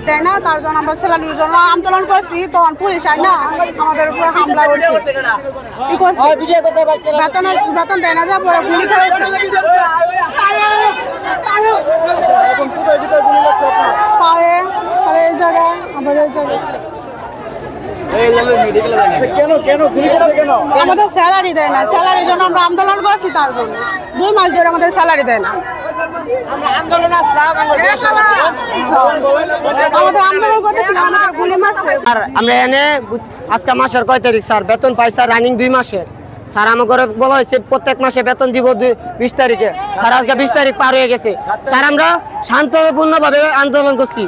দেয় না, তার জন্য আমরা স্যালারির জন্য আন্দোলন করছি। তখন পুলিশ আয় না আমাদের উপরে হামলা করছে, কি করছে বেতন দেয় না, যা পরে গুলি করেছে পায়ে আর এই জায়গায় আবার এই জায়গায়। আমাদের স্যালারি দেয় না, স্যালারির জন্য আমরা আন্দোলন করছি। তার জন্য 2 মাস ধরে আমাদের স্যালারি দেয় না। আমরা এনে আজকে মাসের কয় তারিখ স্যার বেতন পাই স্যার রানিং 2 মাসের স্যার আমার ঘরে বলা হয়েছে প্রত্যেক মাসে বেতন দিব 20 তারিখে। স্যার আজকে 20 তারিখ পার হয়ে গেছে। স্যার আমরা শান্তপূর্ণভাবে আন্দোলন করছি,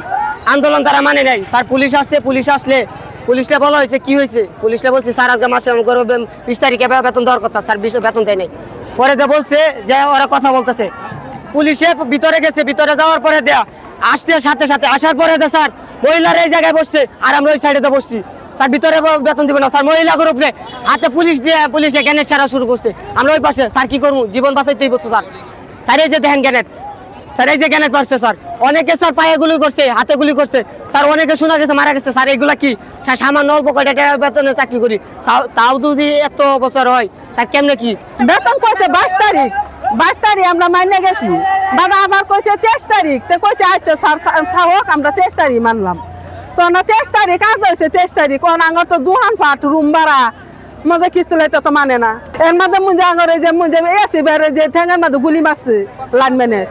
আন্দোলন তারা মানে নাই। স্যার পুলিশ আসছে, পুলিশ আসলে পুলিশটা বলা হয়েছে কি হয়েছে, পুলিশটা বলছে স্যার আজকে মাসে আমার ঘরে 20 তারিখে বেতন দেওয়ার কথা, স্যার বেতন দেয় নাই। পরে বলছে যে ওরা কথা বলতেছে, পুলিশে ভিতরে গেছে, ভিতরে যাওয়ার পরে দেয়া আসতে সাথে সাথে আসার পরে স্যার মহিলারা এই জায়গায় বসছে আর আমরা ওই সাইডে বসছি। স্যার ভিতরে বেতন দিব না স্যার, মহিলা গ্রুপে হাতে পুলিশ দিয়ে পুলিশে গ্যানেট ছাড়া শুরু করছে। আমরা ওই পাশে স্যার কি করবো, জীবন বাঁচাইতেই বলছো স্যার। স্যার এই যে দেখেন গ্যানেট, স্যার এই যে গ্যানেট পারছে স্যার, অনেকে স্যার পায়ে গুলি করছে, হাতে গুলি করছে স্যার, অনেকে শোনা গেছে মারা গেছে স্যার। এগুলা কি স্যার সামান্য অল্প কয়টা টাকা বেতনে চাকরি করি, তাও যদি এত বছর হয় স্যার কেমনে কি বেতন কইছে 22 তারিখ, 22 তারিখ আমরা মাইনে গেছি। দাদা আবার কইছে 23 তারিখ, তো কইছে আচ্ছা স্যার থাক আমরা 23 তারিখ মানলাম। তো না 23 তারিখ কাজ হয়েছে, 23 তারিখ কোন আঙ্গর তো দুহান ফাট রুম ভাড়া মজা কিস্তি লাইতে তো মানে না। এর মধ্যে মুঞ্জে আঙ্গরে যে মুঞ্জে এসি বেড়ে যে ঠেঙ্গার মধ্যে গুলি মারছে লাইনম্যানে।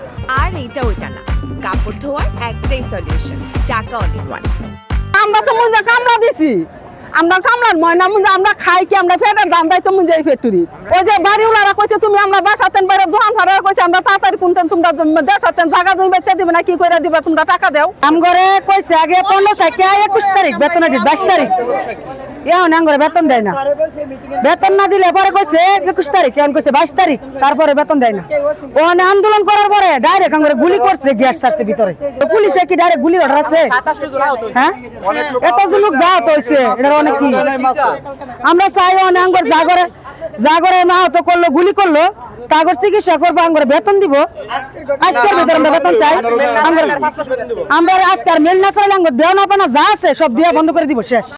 আর এইটা ওইটা না, কাপড় ধোয়ার একটাই সলিউশন, চাকা অল ইন ওয়ান। আমরা তো মুঞ্জে কামড়া দিছি, আমরা কামড়ার ময়না মুঞ্জে আমরা খাই কি, আমরা ফেটের দাম দেয় তো মুঞ্জে এই ফ্যাক্টরি। ওই যে বাড়িওয়ালারা কইছে তুমি আমরা বাসাতেন বাইরে দোকান ভাড়া কইছে আমরা তাড়াতাড়ি কোনতেন তোমরা দেশাতেন জায়গা জমি বেচে দিবে না, কি করে দিবা তোমরা টাকা দাও। আমগরে কইছে আগে 15 থেকে 21 তারিখ বেতন দিই, 22 তারিখ এখন আমগরে বেতন দেয় না। বেতন না দিলে পরে কইছে 21 তারিখ, এখন কইছে 22 তারিখ, তারপরে বেতন দেয় না। ওখানে আন্দোলন করার পরে ডাইরেক্ট আমগরে গুলি করছে, গ্যাস ছাড়ছে ভিতরে। পুলিশে কি ডাইরেক্ট গুলি অর্ডার আছে? হ্যাঁ এত লোক যাও তো হইছে, এটা অনেক কি আমরা চাই অনেক আমগর জাগরে মা তো করলো গুলি করলো, তাগর চিকিৎসা করবো, আমগরে বেতন দিব। আজকের ভিতরে আমরা বেতন চাই, আমরা আজকের মেল না চাইলে আমগর দেওয়া না পানা যা আছে সব দেওয়া বন্ধ করে দিব, শেষ।